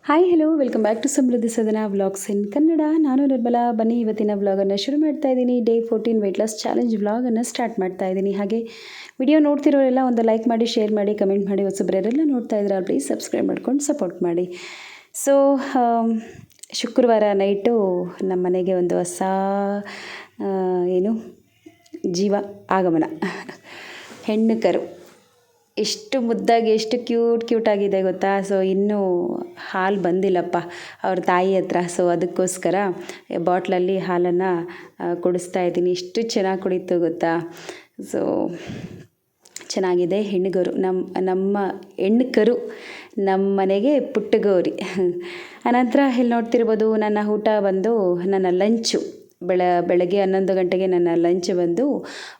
Hi hello welcome back to Samruddhi Sadana vlogs ಇನ್ ಕನ್ನಡ. ನಾನು ನಿರ್ಮಲಾ. ಬನ್ನಿ ಇವತ್ತಿನ ವ್ಲಾಗನ್ನು ಶುರು ಮಾಡ್ತಾ ಇದ್ದೀನಿ. ಡೇ 14 ವೆಯ್ಟ್ ಲಾಸ್ ಚಾಲೆಂಜ್ ವ್ಲಾಗನ್ನು ಸ್ಟಾರ್ಟ್ ಮಾಡ್ತಾ ಇದ್ದೀನಿ. ಹಾಗೆ ವಿಡಿಯೋ ನೋಡ್ತಿರೋರೆಲ್ಲ ಒಂದು ಲೈಕ್ ಮಾಡಿ, ಶೇರ್ ಮಾಡಿ, ಕಮೆಂಟ್ ಮಾಡಿ. ಹೊಸಬ್ರೆಲ್ಲ ನೋಡ್ತಾ ಇದ್ರೆ ಪ್ಲೀಸ್ ಸಬ್ಸ್ಕ್ರೈಬ್ ಮಾಡ್ಕೊಂಡು ಸಪೋರ್ಟ್ ಮಾಡಿ. ಸೊ ಶುಕ್ರವಾರ ನೈಟು ನಮ್ಮ ಮನೆಗೆ ಒಂದು ಹೊಸ ಜೀವ ಆಗಮನ. ಹೆಣ್ಣು ಕರು ಎಷ್ಟು ಮುದ್ದಾಗಿ, ಎಷ್ಟು ಕ್ಯೂಟ್ ಆಗಿದೆ ಗೊತ್ತಾ. ಸೊ ಇನ್ನೂ ಹಾಲು ಬಂದಿಲ್ಲಪ್ಪ ಅವ್ರ ತಾಯಿ ಹತ್ರ. ಸೊ ಅದಕ್ಕೋಸ್ಕರ ಬಾಟ್ಲಲ್ಲಿ ಹಾಲನ್ನು ಕುಡಿಸ್ತಾ ಇದ್ದೀನಿ. ಎಷ್ಟು ಚೆನ್ನಾಗಿ ಕುಡಿತು ಗೊತ್ತಾ. ಸೊ ಚೆನ್ನಾಗಿದೆ. ಹೆಣ್ಣುಗರು ನಮ್ಮ ಹೆಣ್ಣು ಕರು ನಮ್ಮ ಮನೆಗೆ ಪುಟ್ಟಗೌರಿ. ಅನಂತರ ಇಲ್ಲಿ ನೋಡ್ತಿರ್ಬೋದು ನನ್ನ ಊಟ ಬಂದು ನನ್ನ ಲಂಚು. ಬೆಳಗ್ಗೆ 11 ಗಂಟೆಗೆ ನನ್ನ ಲಂಚ್ ಬಂದು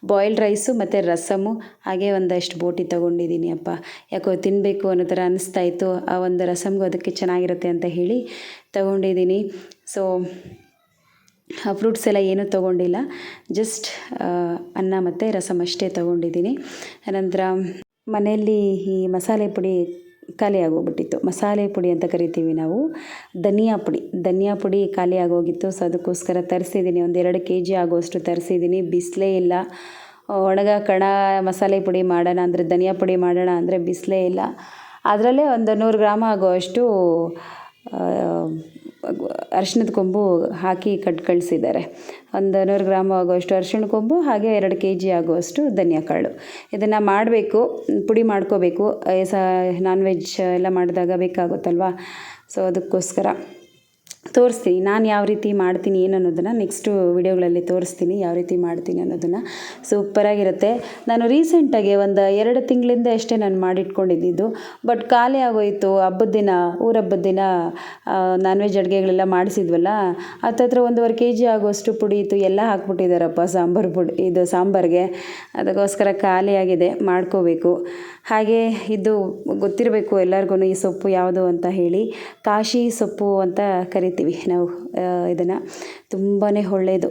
ಬಾಯ್ಲ್ಡ್ ರೈಸು ಮತ್ತು ರಸಮು, ಹಾಗೆ ಒಂದಷ್ಟು ಬೋಟಿ ತೊಗೊಂಡಿದ್ದೀನಿ ಅಪ್ಪ. ಯಾಕೋ ತಿನ್ನಬೇಕು ಅನ್ನೋ ಥರ ಅನ್ನಿಸ್ತಾ ಇತ್ತು. ಆ ಒಂದು ರಸಮ್ಗೂ ಅದಕ್ಕೆ ಚೆನ್ನಾಗಿರುತ್ತೆ ಅಂತ ಹೇಳಿ ತೊಗೊಂಡಿದ್ದೀನಿ. ಸೊ ಫ್ರೂಟ್ಸ್ ಎಲ್ಲ ಏನೂ ತೊಗೊಂಡಿಲ್ಲ, ಜಸ್ಟ್ ಅನ್ನ ಮತ್ತು ರಸಮ್ ಅಷ್ಟೇ ತೊಗೊಂಡಿದ್ದೀನಿ. ಅನಂತರ ಮನೆಯಲ್ಲಿ ಈ ಮಸಾಲೆ ಪುಡಿ ಖಾಲಿ ಆಗೋಗ್ಬಿಟ್ಟಿತ್ತು. ಮಸಾಲೆ ಪುಡಿ ಅಂತ ಕರಿತೀವಿ ನಾವು, ಧನಿಯಾ ಪುಡಿ ಖಾಲಿ ಆಗೋಗಿತ್ತು. ಸೊ ಅದಕ್ಕೋಸ್ಕರ ತರಿಸಿದ್ದೀನಿ. ಒಂದು 2 kg ಆಗೋಷ್ಟು ತರಿಸಿದ್ದೀನಿ. ಬಿಸಿಲೇ ಇಲ್ಲ. ಒಣಗ ಕಣ ಮಸಾಲೆ ಪುಡಿ ಮಾಡೋಣ ಅಂದರೆ, ಧನಿಯಾ ಪುಡಿ ಮಾಡೋಣ ಅಂದರೆ ಬಿಸಿಲೇ ಇಲ್ಲ. ಅದರಲ್ಲೇ ಒಂದು 100 ಗ್ರಾಮ್ ಆಗೋಷ್ಟು ಅರಿಶಿಣದ ಕೊಂಬು ಹಾಕಿ ಕಳಿಸಿದ್ದಾರೆ. ಒಂದು 100 ಗ್ರಾಮ್ ಆಗೋಷ್ಟು ಅರಿಶಿಣ ಕೊಂಬು, ಹಾಗೆ 2 kg ಆಗುವಷ್ಟು ಧನಿಯಾ ಕಾಳು. ಇದನ್ನು ಮಾಡಬೇಕು, ಪುಡಿ ಮಾಡ್ಕೋಬೇಕು. ನಾನ್ ವೆಜ್ ಎಲ್ಲ ಮಾಡಿದಾಗ ಬೇಕಾಗುತ್ತಲ್ವ. ಸೊ ಅದಕ್ಕೋಸ್ಕರ ತೋರಿಸ್ತೀನಿ ನಾನು ಯಾವ ರೀತಿ ಮಾಡ್ತೀನಿ ಏನು ಅನ್ನೋದನ್ನು. ನೆಕ್ಸ್ಟು ವಿಡಿಯೋಗಳಲ್ಲಿ ತೋರಿಸ್ತೀನಿ ಯಾವ ರೀತಿ ಮಾಡ್ತೀನಿ ಅನ್ನೋದನ್ನು. ಸೂಪರಾಗಿರುತ್ತೆ. ನಾನು ರೀಸೆಂಟಾಗಿ ಒಂದು 2 ತಿಂಗಳಿಂದ ಅಷ್ಟೇ ನಾನು ಮಾಡಿಟ್ಕೊಂಡಿದ್ದು. ಬಟ್ ಖಾಲಿ ಆಗೋಯಿತು. ಊರ ಹಬ್ಬದ ದಿನ ನಾನ್ ವೆಜ್ ಅಡುಗೆಗಳೆಲ್ಲ ಮಾಡಿಸಿದ್ವಲ್ಲ, ಹತ್ತತ್ರ 1.5 kg ಆಗೋಷ್ಟು ಪುಡಿ ಇತ್ತು. ಎಲ್ಲ ಹಾಕ್ಬಿಟ್ಟಿದ್ದಾರಪ್ಪ ಸಾಂಬಾರಿಗೆ. ಅದಕ್ಕೋಸ್ಕರ ಖಾಲಿಯಾಗಿದೆ, ಮಾಡ್ಕೋಬೇಕು. ಹಾಗೆ ಇದು ಗೊತ್ತಿರಬೇಕು ಎಲ್ಲರಿಗೂ ಈ ಸೊಪ್ಪು ಯಾವುದು ಅಂತ ಹೇಳಿ. ಕಾಶಿ ಸೊಪ್ಪು ಅಂತ ಕರಿತೀವಿ ನಾವು ಇದನ್ನು. ತುಂಬಾ ಒಳ್ಳೆಯದು,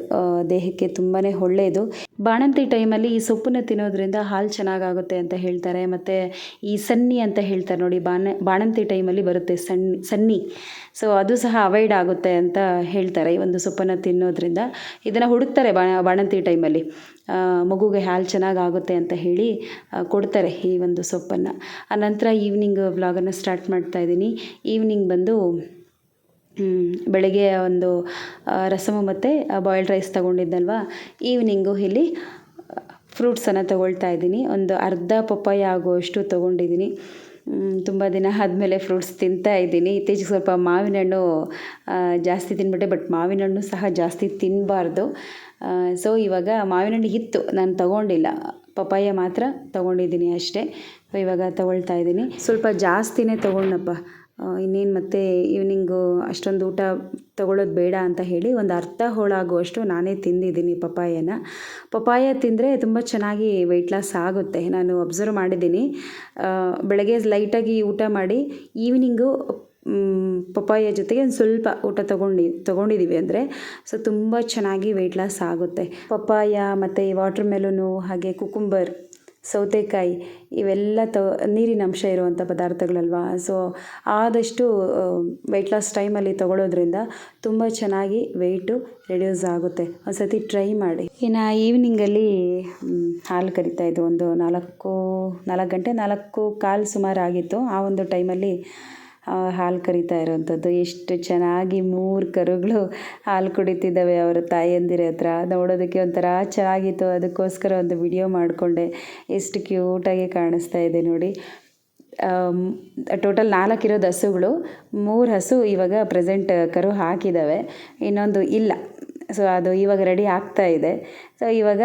ದೇಹಕ್ಕೆ ತುಂಬಾ ಒಳ್ಳೆಯದು. ಬಾಣಂತಿ ಟೈಮಲ್ಲಿ ಈ ಸೊಪ್ಪನ್ನು ತಿನ್ನೋದ್ರಿಂದ ಹಾಲು ಚೆನ್ನಾಗಾಗುತ್ತೆ ಅಂತ ಹೇಳ್ತಾರೆ. ಮತ್ತು ಈ ಸನ್ನಿ ಅಂತ ಹೇಳ್ತಾರೆ ನೋಡಿ, ಬಾಣಂತಿ ಟೈಮಲ್ಲಿ ಬರುತ್ತೆ ಸನ್ನಿ. ಸೊ ಅದು ಸಹ ಅವಾಯ್ಡ್ ಆಗುತ್ತೆ ಅಂತ ಹೇಳ್ತಾರೆ ಈ ಒಂದು ಸೊಪ್ಪನ್ನು ತಿನ್ನೋದ್ರಿಂದ. ಇದನ್ನು ಹುಡುಕ್ತಾರೆ ಬಾಣಂತಿ ಟೈಮಲ್ಲಿ, ಮಗುಗೆ ಹಾಲು ಚೆನ್ನಾಗಾಗುತ್ತೆ ಅಂತ ಹೇಳಿ ಕೊಡ್ತಾರೆ ಈ ಒಂದು ಸೊಪ್ಪನ್ನು. ಆನಂತರ ಈವ್ನಿಂಗ್ ವ್ಲಾಗನ್ನು ಸ್ಟಾರ್ಟ್ ಮಾಡ್ತಾ ಇದ್ದೀನಿ. ಈವ್ನಿಂಗ್ ಬಂದು ಬೆಳಗ್ಗೆ ಒಂದು ರಸಮು ಮತ್ತು ಬಾಯ್ಲ್ಡ್ ರೈಸ್ ತೊಗೊಂಡಿದ್ದಲ್ವ, ಈವ್ನಿಂಗು ಇಲ್ಲಿ ಫ್ರೂಟ್ಸನ್ನು ತೊಗೊಳ್ತಾ ಇದ್ದೀನಿ. ಒಂದು ಅರ್ಧ ಪಪ್ಪಾಯ ಆಗುವಷ್ಟು ತೊಗೊಂಡಿದ್ದೀನಿ. ತುಂಬ ದಿನ ಆದಮೇಲೆ ಫ್ರೂಟ್ಸ್ ತಿಂತಾ ಇದ್ದೀನಿ. ಇತ್ತೀಚೆಗೆ ಸ್ವಲ್ಪ ಮಾವಿನ ಹಣ್ಣು ಜಾಸ್ತಿ ತಿಂದ್ಬಿಟ್ಟೆ. ಬಟ್ ಮಾವಿನ ಹಣ್ಣು ಸಹ ಜಾಸ್ತಿ ತಿನ್ನಬಾರ್ದು. ಸೊ ಇವಾಗ ಮಾವಿನ ಹಣ್ಣು ಇತ್ತು, ನಾನು ತೊಗೊಂಡಿಲ್ಲ. ಪಪ್ಪಾಯ ಮಾತ್ರ ತೊಗೊಂಡಿದ್ದೀನಿ ಅಷ್ಟೇ. ಇವಾಗ ತೊಗೊಳ್ತಾ ಇದ್ದೀನಿ. ಸ್ವಲ್ಪ ಜಾಸ್ತಿನೇ ತೊಗೊಂಡಪ್ಪ. ಇನ್ನೇನು ಮತ್ತೆ ಈವ್ನಿಂಗು ಅಷ್ಟೊಂದು ಊಟ ತೊಗೊಳ್ಳೋದು ಬೇಡ ಅಂತ ಹೇಳಿ ಒಂದು ಅರ್ಧ ಹೋಳಾಗುವಷ್ಟು ನಾನೇ ತಿಂದಿದ್ದೀನಿ ಪಪ್ಪಾಯ ತಿಂದರೆ ತುಂಬ ಚೆನ್ನಾಗಿ ವೆಯ್ಟ್ ಲಾಸ್ ಆಗುತ್ತೆ. ನಾನು ಅಬ್ಸರ್ವ್ ಮಾಡಿದ್ದೀನಿ. ಬೆಳಗ್ಗೆ ಲೈಟಾಗಿ ಊಟ ಮಾಡಿ ಈವ್ನಿಂಗು ಪಪ್ಪಾಯ ಜೊತೆಗೆ ಒಂದು ಸ್ವಲ್ಪ ಊಟ ತೊಗೊಂಡಿದ್ದೀವಿ ಅಂದರೆ ಸೊ ತುಂಬ ಚೆನ್ನಾಗಿ ವೆಯ್ಟ್ ಲಾಸ್ ಆಗುತ್ತೆ. ಪಪ್ಪಾಯ ಮತ್ತು ವಾಟರ್ ಮೆಲೂನು, ಹಾಗೆ ಕುಕುಂಬರ್, ಸೌತೆಕಾಯಿ ಇವೆಲ್ಲ ನೀರಿನ ಅಂಶ ಇರುವಂಥ ಪದಾರ್ಥಗಳಲ್ವ. ಸೊ ಆದಷ್ಟು ವೆಯ್ಟ್ ಲಾಸ್ ಟೈಮಲ್ಲಿ ತೊಗೊಳ್ಳೋದ್ರಿಂದ ತುಂಬ ಚೆನ್ನಾಗಿ ವೆಯ್ಟು ರೆಡ್ಯೂಸ್ ಆಗುತ್ತೆ. ಒಂದು ಸತಿ ಟ್ರೈ ಮಾಡಿ. ಇನ್ನು ಈವ್ನಿಂಗಲ್ಲಿ ಹಾಲು ಕರಿತಾಯಿದ್ದು ಒಂದು 4 ಗಂಟೆ 4:15 ಸುಮಾರು ಆಗಿತ್ತು. ಆ ಒಂದು ಟೈಮಲ್ಲಿ ಹಾಲು ಕರಿತಾ ಇರೋವಂಥದ್ದು. ಎಷ್ಟು ಚೆನ್ನಾಗಿ 3 ಕರುಗಳು ಹಾಲು ಕುಡಿತಿದ್ದಾವೆ ಅವರ ತಾಯಂದಿರ ಹತ್ರ. ನೋಡೋದಕ್ಕೆ ಒಂಥರ ಚೆನ್ನಾಗಿತ್ತು. ಅದಕ್ಕೋಸ್ಕರ ಒಂದು ವಿಡಿಯೋ ಮಾಡಿಕೊಂಡೆ. ಎಷ್ಟು ಕ್ಯೂಟಾಗಿ ಕಾಣಿಸ್ತಾ ಇದೆ ನೋಡಿ. ಟೋಟಲ್ 4 ಇರೋದು ಹಸುಗಳು. 3 ಹಸು ಇವಾಗ ಪ್ರೆಸೆಂಟ್ ಕರು ಹಾಕಿದ್ದಾವೆ, ಇನ್ನೊಂದು ಇಲ್ಲ. ಸೊ ಅದು ಇವಾಗ ರೆಡಿ ಆಗ್ತಾ ಇದೆ. ಸೊ ಇವಾಗ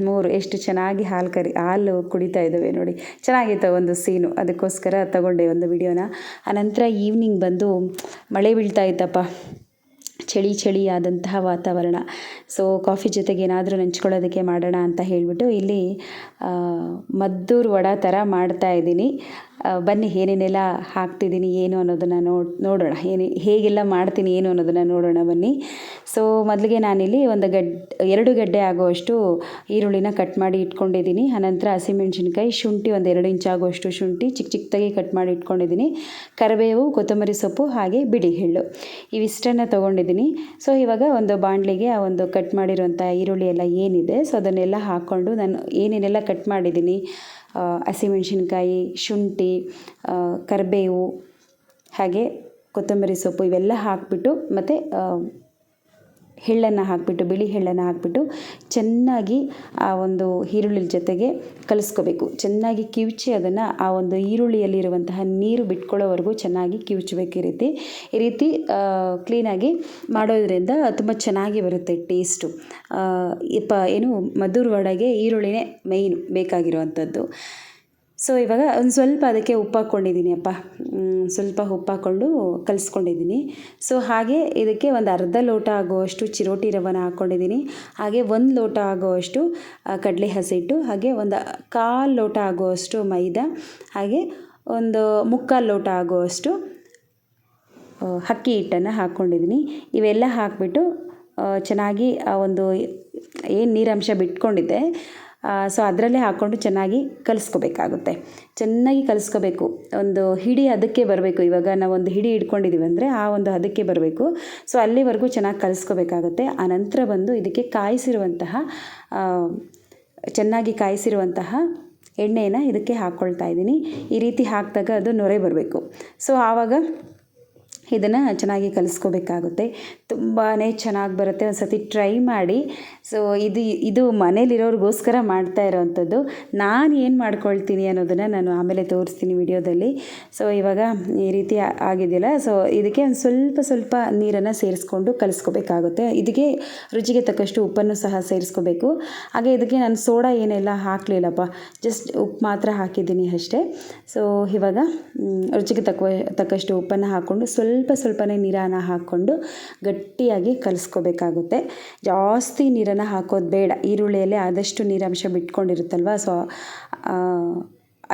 3 ಎಷ್ಟು ಚೆನ್ನಾಗಿ ಹಾಲು ಕುಡಿತಾ ಇದ್ದಾವೆ ನೋಡಿ. ಚೆನ್ನಾಗಿತ್ತು ಒಂದು ಸೀನು, ಅದಕ್ಕೋಸ್ಕರ ತಗೊಂಡೆ ಒಂದು ವಿಡಿಯೋನ. ಆನಂತರ ಈವ್ನಿಂಗ್ ಬಂದು ಮಳೆ ಬೀಳ್ತಾ ಇತ್ತಪ್ಪ. ಚಳಿ ಆದಂತಹ ವಾತಾವರಣ. ಸೊ ಕಾಫಿ ಜೊತೆಗೆ ಏನಾದರೂ ನೆಂಚ್ಕೊಳ್ಳೋದಕ್ಕೆ ಮಾಡೋಣ ಅಂತ ಹೇಳಿಬಿಟ್ಟು ಇಲ್ಲಿ ಮದ್ದೂರು ವಡೆ ಥರ ಮಾಡ್ತಾಯಿದ್ದೀನಿ. ಬನ್ನಿ ಏನೇನೆಲ್ಲ ಹಾಕ್ತಿದ್ದೀನಿ ಏನು ಅನ್ನೋದನ್ನು ನೋಡೋಣ, ಹೇಗೆಲ್ಲ ಮಾಡ್ತೀನಿ ಏನು ಅನ್ನೋದನ್ನು ನೋಡೋಣ ಬನ್ನಿ. ಸೊ ಮೊದಲಿಗೆ ನಾನಿಲ್ಲಿ 2 ಗಡ್ಡೆ ಆಗುವಷ್ಟು ಈರುಳ್ಳಿನ ಕಟ್ ಮಾಡಿ ಇಟ್ಕೊಂಡಿದ್ದೀನಿ. ಆನಂತರ ಹಸಿಮೆಣ್ಸಿನ್ಕಾಯಿ, ಶುಂಠಿ 1-2 ಇಂಚ್ ಆಗುವಷ್ಟು ಶುಂಠಿ ಚಿಕ್ಕದಾಗಿ ಕಟ್ ಮಾಡಿ ಇಟ್ಕೊಂಡಿದ್ದೀನಿ. ಕರಿಬೇವು, ಕೊತ್ತಂಬರಿ ಸೊಪ್ಪು ಹಾಗೆ ಬಿಳಿ ಎಳ್ಳು ಇವಿಷ್ಟನ್ನು ತೊಗೊಂಡಿದ್ದೀನಿ. ಸೊ ಇವಾಗ ಒಂದು ಬಾಣಲಿಗೆ ಆ ಒಂದು ಕಟ್ ಮಾಡಿರೋಂಥ ಈರುಳ್ಳಿ ಎಲ್ಲ ಏನಿದೆ ಸೊ ಅದನ್ನೆಲ್ಲ ಹಾಕ್ಕೊಂಡು ನಾನು ಏನೇನೆಲ್ಲ ಕಟ್ ಮಾಡಿದ್ದೀನಿ, ಹಸಿಮೆಣ್ಸಿನ್ಕಾಯಿ, ಶುಂಠಿ, ಕರಿಬೇವು ಹಾಗೆ ಕೊತ್ತಂಬರಿ ಸೊಪ್ಪು ಇವೆಲ್ಲ ಹಾಕಿಬಿಟ್ಟು ಮತ್ತು ಎಳ್ಳನ್ನು ಹಾಕಿಬಿಟ್ಟು, ಬಿಳಿ ಎಳ್ಳನ್ನು ಹಾಕಿಬಿಟ್ಟು ಚೆನ್ನಾಗಿ ಆ ಒಂದು ಈರುಳ್ಳಿ ಜೊತೆಗೆ ಕಲಿಸ್ಕೋಬೇಕು. ಚೆನ್ನಾಗಿ ಕಿವುಚಿ ಅದನ್ನು ಆ ಒಂದು ಈರುಳ್ಳಿಯಲ್ಲಿರುವಂತಹ ನೀರು ಬಿಟ್ಕೊಳ್ಳೋವರೆಗೂ ಚೆನ್ನಾಗಿ ಕಿವುಚಬೇಕು. ಈ ರೀತಿ ಕ್ಲೀನಾಗಿ ಮಾಡೋದ್ರಿಂದ ತುಂಬ ಚೆನ್ನಾಗಿ ಬರುತ್ತೆ ಟೇಸ್ಟು. ಏನು ಮದ್ದೂರು ವಡೆಗೆ ಈರುಳ್ಳಿನೇ ಮೇಯ್ನು ಬೇಕಾಗಿರುವಂಥದ್ದು. ಸೊ ಇವಾಗ ಒಂದು ಸ್ವಲ್ಪ ಅದಕ್ಕೆ ಉಪ್ಪು ಹಾಕ್ಕೊಂಡಿದ್ದೀನಿ ಸ್ವಲ್ಪ ಉಪ್ಪು ಹಾಕ್ಕೊಂಡು ಕಲಿಸ್ಕೊಂಡಿದ್ದೀನಿ. ಸೊ ಹಾಗೆ ಇದಕ್ಕೆ ಒಂದು ಅರ್ಧ ಲೋಟ ಆಗುವಷ್ಟು ಚಿರೋಟಿ ರವೆನ ಹಾಕ್ಕೊಂಡಿದ್ದೀನಿ. ಹಾಗೆ 1 ಲೋಟ ಆಗುವಷ್ಟು ಕಡಲೆ ಹಸಿಟ್ಟು, ಹಾಗೆ ಒಂದು 1/4 ಲೋಟ ಆಗುವಷ್ಟು ಮೈದಾ, ಹಾಗೆ ಒಂದು 3/4 ಲೋಟ ಆಗುವಷ್ಟು ಅಕ್ಕಿ ಹಿಟ್ಟನ್ನು ಹಾಕ್ಕೊಂಡಿದ್ದೀನಿ. ಇವೆಲ್ಲ ಹಾಕಿಬಿಟ್ಟು ಚೆನ್ನಾಗಿ ಆ ಒಂದು ಏನು ನೀರಂಶ ಬಿಟ್ಕೊಂಡಿದ್ದೆ ಸೊ ಅದರಲ್ಲೇ ಹಾಕ್ಕೊಂಡು ಚೆನ್ನಾಗಿ ಕಲಿಸ್ಕೋಬೇಕಾಗುತ್ತೆ. ಚೆನ್ನಾಗಿ ಕಲಿಸ್ಕೋಬೇಕು. ಒಂದು ಹಿಡಿ ಅದಕ್ಕೆ ಬರಬೇಕು. ಇವಾಗ ನಾವು ಒಂದು ಹಿಡಿ ಇಟ್ಕೊಂಡಿದ್ದೀವಿ ಅಂದರೆ ಆ ಒಂದು ಅದಕ್ಕೆ ಬರಬೇಕು. ಸೊ ಅಲ್ಲಿವರೆಗೂ ಚೆನ್ನಾಗಿ ಕಲಿಸ್ಕೋಬೇಕಾಗುತ್ತೆ. ಆನಂತರ ಬಂದು ಇದಕ್ಕೆ ಚೆನ್ನಾಗಿ ಕಾಯಿಸಿರುವಂತಹ ಎಣ್ಣೆನ ಇದಕ್ಕೆ ಹಾಕ್ಕೊಳ್ತಾ ಇದ್ದೀನಿ. ಈ ರೀತಿ ಹಾಕಿದಾಗ ಅದು ನೊರೆ ಬರಬೇಕು. ಸೊ ಆವಾಗ ಇದನ್ನು ಚೆನ್ನಾಗಿ ಕಲಿಸ್ಕೋಬೇಕಾಗುತ್ತೆ. ತುಂಬಾ ಚೆನ್ನಾಗಿ ಬರುತ್ತೆ. ಒಂದು ಸತಿ ಟ್ರೈ ಮಾಡಿ. ಸೊ ಇದು ಮನೇಲಿರೋರಿಗೋಸ್ಕರ ಮಾಡ್ತಾ ಇರೋವಂಥದ್ದು. ನಾನು ಏನು ಮಾಡ್ಕೊಳ್ತೀನಿ ಅನ್ನೋದನ್ನು ನಾನು ಆಮೇಲೆ ತೋರಿಸ್ತೀನಿ ವಿಡಿಯೋದಲ್ಲಿ. ಸೊ ಇವಾಗ ಈ ರೀತಿ ಆಗಿದೆಯಲ್ಲ, ಸೊ ಇದಕ್ಕೆ ಒಂದು ಸ್ವಲ್ಪ ನೀರನ್ನು ಸೇರಿಸ್ಕೊಂಡು ಕಲಿಸ್ಕೋಬೇಕಾಗುತ್ತೆ. ಇದಕ್ಕೆ ರುಚಿಗೆ ತಕ್ಕಷ್ಟು ಉಪ್ಪನ್ನು ಸಹ ಸೇರಿಸ್ಕೋಬೇಕು. ಹಾಗೆ ಇದಕ್ಕೆ ನಾನು ಸೋಡಾ ಏನೆಲ್ಲ ಹಾಕಲಿಲ್ಲಪ್ಪ, ಜಸ್ಟ್ ಉಪ್ಪು ಮಾತ್ರ ಹಾಕಿದ್ದೀನಿ ಅಷ್ಟೇ. ಸೊ ಇವಾಗ ರುಚಿಗೆ ತಕ್ಕಷ್ಟು ಉಪ್ಪನ್ನು ಹಾಕ್ಕೊಂಡು ಸ್ವಲ್ಪನೇ ನೀರನ್ನು ಹಾಕ್ಕೊಂಡು ಗಟ್ಟಿಯಾಗಿ ಕಲಿಸ್ಕೋಬೇಕಾಗುತ್ತೆ. ಜಾಸ್ತಿ ನೀರನ್ನು ಹಾಕೋದು ಬೇಡ. ಈರುಳ್ಳಿಯಲ್ಲಿ ಆದಷ್ಟು ನೀರಂಶ ಬಿಟ್ಕೊಂಡಿರುತ್ತಲ್ವ, ಸೊ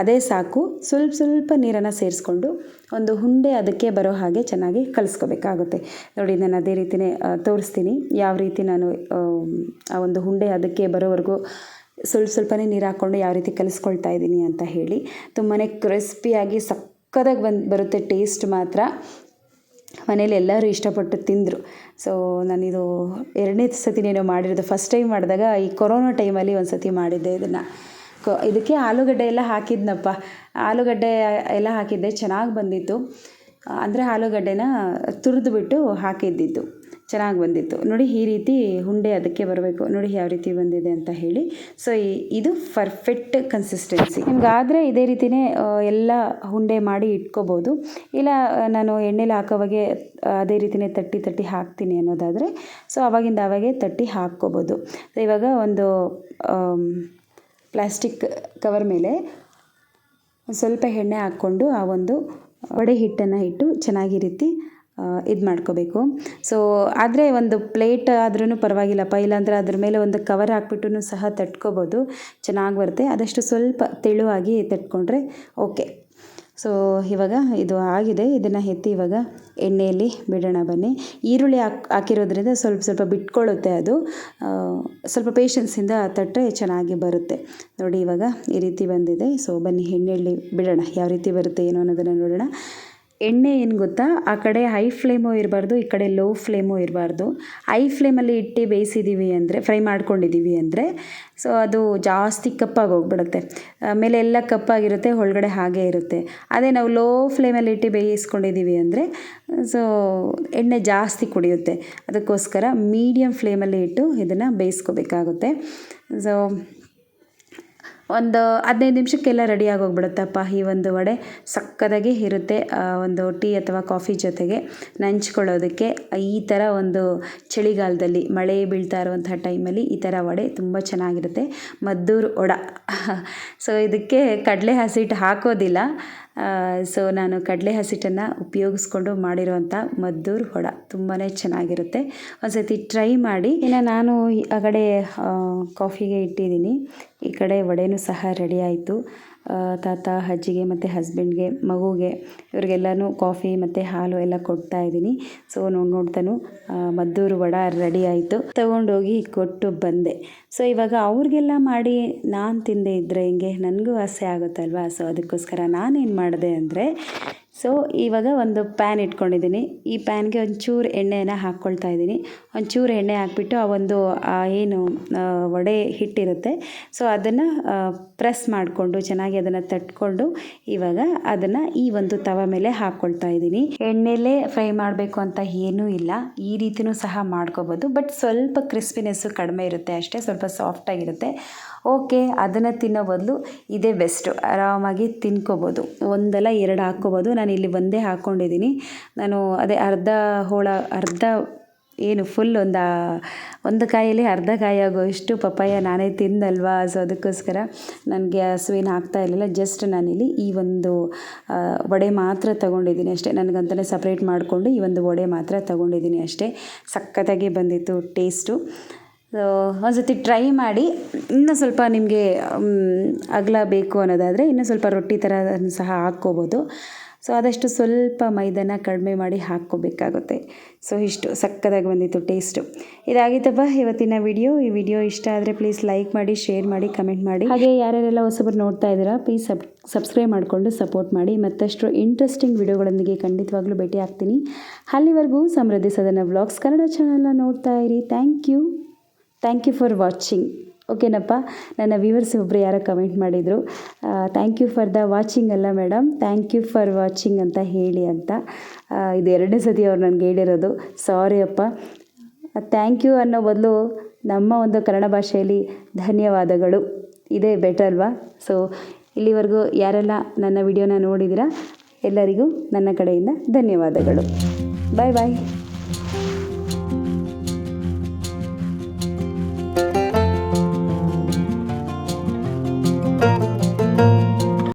ಅದೇ ಸಾಕು. ಸ್ವಲ್ಪ ನೀರನ್ನು ಸೇರಿಸ್ಕೊಂಡು ಒಂದು ಉಂಡೆ ಅದಕ್ಕೆ ಬರೋ ಹಾಗೆ ಚೆನ್ನಾಗಿ ಕಲಿಸ್ಕೋಬೇಕಾಗುತ್ತೆ. ನೋಡಿ, ನಾನು ಅದೇ ರೀತಿಯೇ ತೋರಿಸ್ತೀನಿ ಯಾವ ರೀತಿ ನಾನು ಆ ಒಂದು ಉಂಡೆ ಅದಕ್ಕೆ ಬರೋವರೆಗೂ ಸ್ವಲ್ಪನೇ ನೀರು ಹಾಕ್ಕೊಂಡು ಯಾವ ರೀತಿ ಕಲಿಸ್ಕೊಳ್ತಾ ಇದ್ದೀನಿ ಅಂತ ಹೇಳಿ. ತುಂಬಾ ಕ್ರಿಸ್ಪಿಯಾಗಿ ಸಕ್ಕತ್ತಾಗಿ ಬರುತ್ತೆ. ಟೇಸ್ಟ್ ಮಾತ್ರ ಮನೇಲಿ ಎಲ್ಲರೂ ಇಷ್ಟಪಟ್ಟು ತಿಂದರು. ಸೊ ನಾನಿದು 2ನೇ ಸತಿನೇನೋ ಮಾಡಿರೋದು. ಫಸ್ಟ್ ಟೈಮ್ ಮಾಡಿದಾಗ ಈ ಕೊರೋನಾ ಟೈಮಲ್ಲಿ ಒಂದು ಸತಿ ಮಾಡಿದ್ದೆ ಇದನ್ನು. ಇದಕ್ಕೆ ಆಲೂಗಡ್ಡೆ ಎಲ್ಲ ಹಾಕಿದ್ನಪ್ಪ. ಆಲೂಗಡ್ಡೆ ಎಲ್ಲ ಹಾಕಿದ್ದೆ, ಚೆನ್ನಾಗಿ ಬಂದಿತ್ತು. ಅಂದರೆ ಆಲೂಗಡ್ಡೆನ ತುರಿದುಬಿಟ್ಟು ಹಾಕಿದ್ದಿದ್ದು ಚೆನ್ನಾಗಿ ಬಂದಿತ್ತು. ನೋಡಿ, ಈ ರೀತಿ ಉಂಡೆ ಅದಕ್ಕೆ ಬರಬೇಕು. ನೋಡಿ ಯಾವ ರೀತಿ ಬಂದಿದೆ ಅಂತ ಹೇಳಿ. ಸೊ ಇದು ಪರ್ಫೆಕ್ಟ್ ಕನ್ಸಿಸ್ಟೆನ್ಸಿ. ನಿಮ್ಗಾದರೆ ಇದೇ ರೀತಿಯೇ ಎಲ್ಲ ಉಂಡೆ ಮಾಡಿ ಇಟ್ಕೋಬೋದು. ಇಲ್ಲ ನಾನು ಎಣ್ಣೆಲಿ ಹಾಕೋವಾಗೆ ಅದೇ ರೀತಿಯೇ ತಟ್ಟಿ ಹಾಕ್ತೀನಿ ಅನ್ನೋದಾದರೆ ಸೊ ಆವಾಗೆ ತಟ್ಟಿ ಹಾಕ್ಕೋಬೋದು. ಇವಾಗ ಒಂದು ಪ್ಲಾಸ್ಟಿಕ್ ಕವರ್ ಮೇಲೆ ಸ್ವಲ್ಪ ಎಣ್ಣೆ ಹಾಕ್ಕೊಂಡು ಆ ಒಂದು ವಡೆ ಹಿಟ್ಟನ್ನು ಇಟ್ಟು ಚೆನ್ನಾಗಿ ರೀತಿ ಇದು ಮಾಡ್ಕೋಬೇಕು. ಸೊ ಆದರೆ ಒಂದು ಪ್ಲೇಟ್ ಆದ್ರೂ ಪರವಾಗಿಲ್ಲಪ್ಪ, ಇಲ್ಲಾಂದರೆ ಅದ್ರ ಮೇಲೆ ಒಂದು ಕವರ್ ಹಾಕ್ಬಿಟ್ಟು ಸಹ ತಟ್ಕೋಬೋದು, ಚೆನ್ನಾಗಿ ಬರುತ್ತೆ. ಆದಷ್ಟು ಸ್ವಲ್ಪ ತೆಳುವಾಗಿ ತಟ್ಕೊಂಡ್ರೆ ಓಕೆ. ಸೊ ಇವಾಗ ಇದು ಆಗಿದೆ. ಇದನ್ನು ಎತ್ತಿ ಇವಾಗ ಎಣ್ಣೆಯಲ್ಲಿ ಬಿಡೋಣ ಬನ್ನಿ. ಈರುಳ್ಳಿ ಹಾಕಿರೋದ್ರಿಂದ ಸ್ವಲ್ಪ ಬಿಟ್ಕೊಳ್ಳುತ್ತೆ. ಅದು ಸ್ವಲ್ಪ ಪೇಷನ್ಸಿಂದ ತಟ್ಟರೆ ಚೆನ್ನಾಗಿ ಬರುತ್ತೆ. ನೋಡಿ, ಇವಾಗ ಈ ರೀತಿ ಬಂದಿದೆ. ಸೊ ಬನ್ನಿ ಎಣ್ಣೆಯಲ್ಲಿ ಬಿಡೋಣ, ಯಾವ ರೀತಿ ಬರುತ್ತೆ ಏನೋ ಅನ್ನೋದನ್ನು ನೋಡೋಣ. ಎಣ್ಣೆ ಏನು ಗೊತ್ತಾ, ಆ ಕಡೆ ಹೈ ಫ್ಲೇಮು ಇರಬಾರ್ದು, ಈ ಕಡೆ ಲೋ ಫ್ಲೇಮು ಇರಬಾರ್ದು. ಹೈ ಫ್ಲೇಮಲ್ಲಿ ಇಟ್ಟು ಬೇಯಿಸಿದ್ದೀವಿ ಅಂದರೆ, ಫ್ರೈ ಮಾಡ್ಕೊಂಡಿದ್ದೀವಿ ಅಂದರೆ ಸೊ ಅದು ಜಾಸ್ತಿ ಕಪ್ಪಾಗಿ ಹೋಗ್ಬಿಡುತ್ತೆ. ಮೇಲೆ ಎಲ್ಲ ಕಪ್ಪಾಗಿರುತ್ತೆ, ಒಳಗಡೆ ಹಾಗೇ ಇರುತ್ತೆ. ಅದೇ ನಾವು ಲೋ ಫ್ಲೇಮಲ್ಲಿ ಇಟ್ಟು ಬೇಯಿಸ್ಕೊಂಡಿದ್ದೀವಿ ಅಂದರೆ ಸೊ ಎಣ್ಣೆ ಜಾಸ್ತಿ ಕುಡಿಯುತ್ತೆ. ಅದಕ್ಕೋಸ್ಕರ ಮೀಡಿಯಮ್ ಫ್ಲೇಮಲ್ಲಿ ಇಟ್ಟು ಇದನ್ನು ಬೇಯಿಸ್ಕೋಬೇಕಾಗುತ್ತೆ. ಸೊ ಒಂದು 15 ನಿಮಿಷಕ್ಕೆಲ್ಲ ರೆಡಿಯಾಗಿ ಹೋಗ್ಬಿಡುತ್ತಪ್ಪ ಈ ಒಂದು ವಡೆ. ಸಕ್ಕತ್ತಾಗಿ ಇರುತ್ತೆ. ಒಂದು ಟೀ ಅಥವಾ ಕಾಫಿ ಜೊತೆಗೆ ನಂಚ್ಕೊಳ್ಳೋದಕ್ಕೆ ಈ ಥರ ಒಂದು ಚಳಿಗಾಲದಲ್ಲಿ ಮಳೆ ಬೀಳ್ತಾ ಇರುವಂಥ ಟೈಮಲ್ಲಿ ಈ ಥರ ವಡೆ ತುಂಬ ಚೆನ್ನಾಗಿರುತ್ತೆ. ಮದ್ದೂರು ವಡೆ. ಸೊ ಇದಕ್ಕೆ ಕಡಲೆ ಹಸಿಟ್ಟು ಹಾಕೋದಿಲ್ಲ. ಸೊ ನಾನು ಕಡಲೆ ಹಸಿಟ್ಟನ್ನು ಉಪಯೋಗಿಸ್ಕೊಂಡು ಮಾಡಿರೋವಂಥ ಮದ್ದೂರು ವಡೆ ತುಂಬಾ ಚೆನ್ನಾಗಿರುತ್ತೆ. ಒಂದು ಸತಿ ಟ್ರೈ ಮಾಡಿ. ಇನ್ನು ನಾನು ಆ ಕಡೆ ಕಾಫಿಗೆ ಇಟ್ಟಿದ್ದೀನಿ, ಈ ಕಡೆ ವಡೆನೂ ಸಹ ರೆಡಿ ಆಯಿತು. ತಾತ ಅಜ್ಜಿಗೆ ಮತ್ತು ಹಸ್ಬೆಂಡ್ಗೆ ಮಗುಗೆ ಇವ್ರಿಗೆಲ್ಲನೂ ಕಾಫಿ ಮತ್ತು ಹಾಲು ಎಲ್ಲ ಕೊಡ್ತಾ ಇದ್ದೀನಿ. ಸೊ ನೋಡ್ತಾನು ಮದ್ದೂರು ವಡ ರೆಡಿ ಆಯಿತು, ತೊಗೊಂಡೋಗಿ ಕೊಟ್ಟು ಬಂದೆ. ಸೊ ಇವಾಗ ಅವ್ರಿಗೆಲ್ಲ ಮಾಡಿ ನಾನು ತಿಂದೇ ಇದ್ದರೆ ಹಿಂಗೆ ನನಗೂ ಆಸೆ ಆಗುತ್ತಲ್ವ. ಸೊ ಅದಕ್ಕೋಸ್ಕರ ನಾನೇನು ಮಾಡಿದೆ ಅಂದರೆ, ಸೊ ಇವಾಗ ಒಂದು ಪ್ಯಾನ್ ಇಟ್ಕೊಂಡಿದ್ದೀನಿ. ಈ ಪ್ಯಾನ್ಗೆ ಒಂಚೂರು ಎಣ್ಣೆನ ಹಾಕ್ಕೊಳ್ತಾ ಇದ್ದೀನಿ. ಒಂಚೂರು ಎಣ್ಣೆ ಹಾಕ್ಬಿಟ್ಟು ಆ ಒಂದು ಏನು ವಡೆ ಹಿಟ್ಟಿರುತ್ತೆ, ಸೊ ಅದನ್ನು ಪ್ರೆಸ್ ಮಾಡಿಕೊಂಡು ಚೆನ್ನಾಗಿ ಅದನ್ನು ತಟ್ಕೊಂಡು ಇವಾಗ ಅದನ್ನು ಈ ಒಂದು ತವ ಮೇಲೆ ಹಾಕ್ಕೊಳ್ತಾ ಇದ್ದೀನಿ. ಎಣ್ಣೆಲೇ ಫ್ರೈ ಮಾಡಬೇಕು ಅಂತ ಏನೂ ಇಲ್ಲ, ಈ ರೀತಿಯೂ ಸಹ ಮಾಡ್ಕೋಬೋದು. ಬಟ್ ಸ್ವಲ್ಪ ಕ್ರಿಸ್ಪಿನೆಸ್ಸು ಕಡಿಮೆ ಇರುತ್ತೆ ಅಷ್ಟೇ, ಸ್ವಲ್ಪ ಸಾಫ್ಟಾಗಿರುತ್ತೆ. ಓಕೆ, ಅದನ್ನು ತಿನ್ನೋ ಬದಲು ಇದೇ ಬೆಸ್ಟು. ಆರಾಮಾಗಿ ತಿನ್ಕೋಬೋದು, ಒಂದಲ್ಲ ಎರಡು ಹಾಕ್ಕೋಬೋದು. ನಾನು ಇಲ್ಲಿ ಒಂದೇ ಹಾಕ್ಕೊಂಡಿದ್ದೀನಿ. ನಾನು ಅದೇ ಅರ್ಧ ಏನು ಫುಲ್ ಒಂದು ಕಾಯಲ್ಲಿ ಅರ್ಧ ಕಾಯಿ ಆಗೋಷ್ಟು ಪಪ್ಪಾಯ ನಾನೇ ತಿಂದಲ್ವಾ. ಸೊ ಅದಕ್ಕೋಸ್ಕರ ನನಗೆ ಹಸುವೇನು ಆಗ್ತಾ ಇರಲಿಲ್ಲ. ಜಸ್ಟ್ ನಾನಿಲ್ಲಿ ಈ ಒಂದು ವಡೆ ಮಾತ್ರ ತೊಗೊಂಡಿದ್ದೀನಿ ಅಷ್ಟೇ. ನನಗಂತಲೇ ಸಪ್ರೇಟ್ ಮಾಡಿಕೊಂಡು ಈ ಒಂದು ವಡೆ ಮಾತ್ರ ತೊಗೊಂಡಿದ್ದೀನಿ ಅಷ್ಟೇ. ಸಖತ್ತಾಗಿ ಬಂದಿತ್ತು ಟೇಸ್ಟು. ಸೊ ಒಂದ್ಸತಿ ಟ್ರೈ ಮಾಡಿ. ಇನ್ನೂ ಸ್ವಲ್ಪ ನಿಮಗೆ ಅಗಲ ಬೇಕು ಅನ್ನೋದಾದರೆ ಇನ್ನೂ ಸ್ವಲ್ಪ ರೊಟ್ಟಿ ಥರ ಸಹ ಹಾಕ್ಕೋಬೋದು. ಸೊ ಆದಷ್ಟು ಸ್ವಲ್ಪ ಮೈದಾನ ಕಡಿಮೆ ಮಾಡಿ ಹಾಕ್ಕೋಬೇಕಾಗುತ್ತೆ. ಸೊ ಇಷ್ಟು ಸಕ್ಕತ್ತಾಗಿ ಬಂದಿತ್ತು ಟೇಸ್ಟು. ಇದಾಗಿತ್ತಪ್ಪ ಇವತ್ತಿನ ವಿಡಿಯೋ. ಈ ವಿಡಿಯೋ ಇಷ್ಟ ಆದರೆ ಪ್ಲೀಸ್ ಲೈಕ್ ಮಾಡಿ, ಶೇರ್ ಮಾಡಿ, ಕಮೆಂಟ್ ಮಾಡಿ. ಹಾಗೆ ಯಾರ್ಯಾರೆಲ್ಲ ಹೊಸಬರು ನೋಡ್ತಾ ಇದ್ದೀರಾ ಪ್ಲೀಸ್ ಸಬ್ಸ್ಕ್ರೈಬ್ ಮಾಡಿಕೊಂಡು ಸಪೋರ್ಟ್ ಮಾಡಿ. ಮತ್ತಷ್ಟು ಇಂಟ್ರೆಸ್ಟಿಂಗ್ ವಿಡಿಯೋಗಳೊಂದಿಗೆ ಖಂಡಿತವಾಗ್ಲೂ ಭೇಟಿ ಆಗ್ತೀನಿ. ಅಲ್ಲಿವರೆಗೂ ಸಮೃದ್ಧಿ ಸದನ ವ್ಲಾಗ್ಸ್ ಕನ್ನಡ ಚಾನಲ್ನ ನೋಡ್ತಾ ಇರಿ. Thank you for watching. ಓಕೆನಪ್ಪ. ನನ್ನ ವ್ಯೂವರ್ಸ್ ಒಬ್ಬರು ಯಾರೋ ಕಮೆಂಟ್ ಮಾಡಿದರು, thank you for the watching ಅಲ್ಲ madam, thank you for watching ಅಂತ ಹೇಳಿ ಅಂತ. ಇದು 2ನೇ ಸತಿ ಅವ್ರು ನನಗೆ ಹೇಳಿರೋದು. ಸಾರಿ ಅಪ್ಪ. ಥ್ಯಾಂಕ್ ಯು ಅನ್ನೋ ಬದಲು ನಮ್ಮ ಒಂದು ಕನ್ನಡ ಭಾಷೆಯಲ್ಲಿ ಧನ್ಯವಾದಗಳು ಇದೇ ಬೆಟರ್ ಅಲ್ವಾ. ಸೊ ಇಲ್ಲಿವರೆಗೂ ಯಾರೆಲ್ಲ ನನ್ನ ವಿಡಿಯೋನ ನೋಡಿದ್ದೀರಾ ಎಲ್ಲರಿಗೂ ನನ್ನ ಕಡೆಯಿಂದ ಧನ್ಯವಾದಗಳು. ಬಾಯ್ ಬಾಯ್.